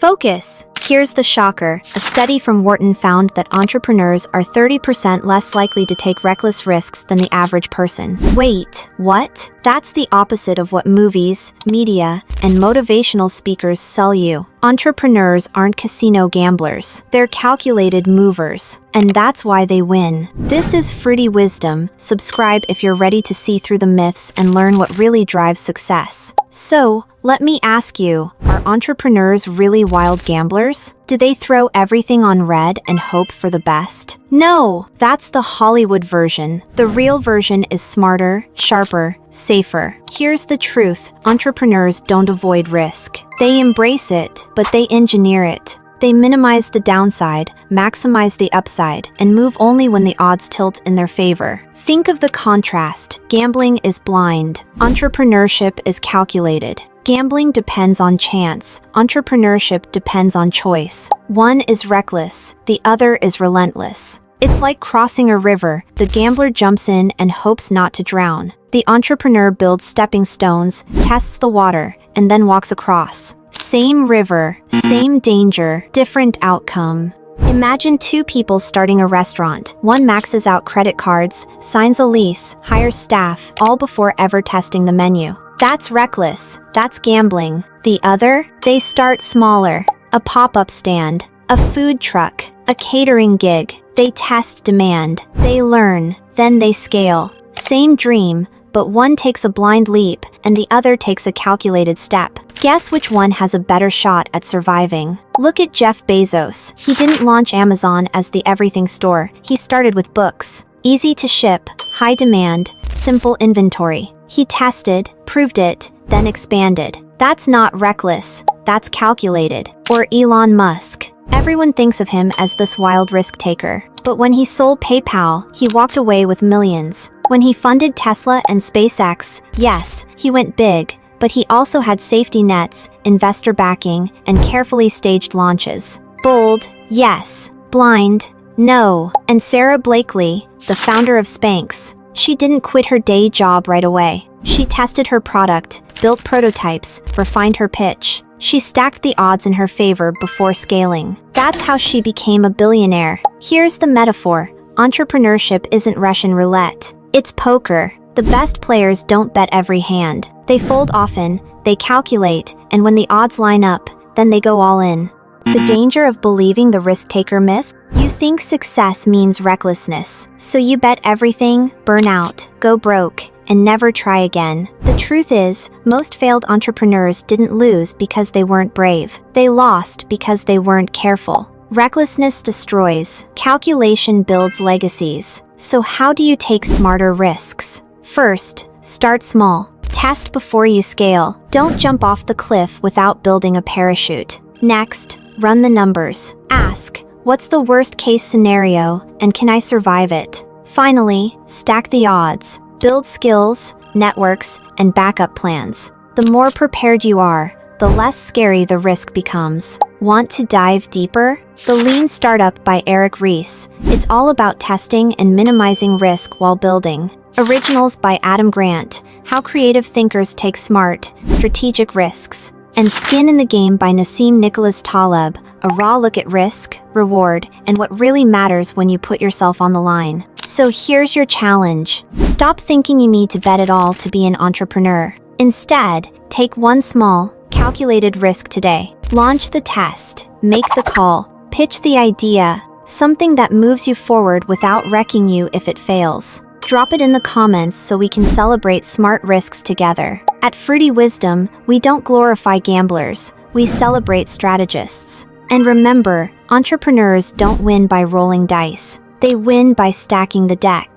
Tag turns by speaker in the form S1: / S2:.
S1: Focus! Here's the shocker. A study from Wharton found that entrepreneurs are 30% less likely to take reckless risks than the average person. Wait, what? That's the opposite of what movies, media, and motivational speakers sell you. Entrepreneurs aren't casino gamblers. They're calculated movers. And that's why they win. This is Fruity Wisdom. Subscribe if you're ready to see through the myths and learn what really drives success. So, let me ask you, are entrepreneurs really wild gamblers? Do they throw everything on red and hope for the best? No, that's the Hollywood version. The real version is smarter, sharper, safer. Here's the truth. Entrepreneurs don't avoid risk. They embrace it, but they engineer it. They minimize the downside, maximize the upside, and move only when the odds tilt in their favor. Think of the contrast. Gambling is blind. Entrepreneurship is calculated. Gambling depends on chance. Entrepreneurship depends on choice. One is reckless, the other is relentless. It's like crossing a river. The gambler jumps in and hopes not to drown. The entrepreneur builds stepping stones, tests the water, and then walks across. Same river, same danger, different outcome. Imagine two people starting a restaurant. One maxes out credit cards, signs a lease, hires staff, all before ever testing the menu. That's reckless. That's gambling. The other? They start smaller. A pop-up stand, a food truck, a catering gig. They test demand. They learn. Then they scale. Same dream, but one takes a blind leap and the other takes a calculated step. Guess which one has a better shot at surviving? Look at Jeff Bezos. He didn't launch Amazon as the everything store. He started with books. Easy to ship, high demand, simple inventory. He tested, proved it, then expanded. That's not reckless, that's calculated. Or Elon Musk. Everyone thinks of him as this wild risk taker. But when he sold PayPal, he walked away with millions. When he funded Tesla and SpaceX, yes, he went big, but he also had safety nets, investor backing, and carefully staged launches. Bold, yes. Blind, no. And Sara Blakely, the founder of Spanx, she didn't quit her day job right away. She tested her product, built prototypes, refined her pitch. She stacked the odds in her favor before scaling. That's how she became a billionaire. Here's the metaphor. Entrepreneurship isn't Russian roulette. It's poker. The best players don't bet every hand. They fold often, they calculate, and when the odds line up, then they go all in. The danger of believing the risk-taker myth? You think success means recklessness, so you bet everything, burn out, go broke, and never try again. The truth is, most failed entrepreneurs didn't lose because they weren't brave. They lost because they weren't careful. Recklessness destroys. Calculation builds legacies. So how do you take smarter risks? First, start small. Test before you scale. Don't jump off the cliff without building a parachute. Next, run the numbers. Ask, what's the worst case scenario, and can I survive it? Finally, stack the odds. Build skills, networks, and backup plans. The more prepared you are, the less scary the risk becomes. Want to dive deeper? The Lean Startup by Eric Ries. It's all about testing and minimizing risk while building. Originals by Adam Grant. How creative thinkers take smart, strategic risks. And Skin in the Game by Nassim Nicholas Taleb. A raw look at risk, reward, and what really matters when you put yourself on the line. So here's your challenge. Stop thinking you need to bet it all to be an entrepreneur. Instead, take one small, calculated risk today. Launch the test, make the call, pitch the idea, something that moves you forward without wrecking you if it fails. Drop it in the comments so we can celebrate smart risks together. At Fruity Wisdom, we don't glorify gamblers, we celebrate strategists. And remember, entrepreneurs don't win by rolling dice. They win by stacking the deck.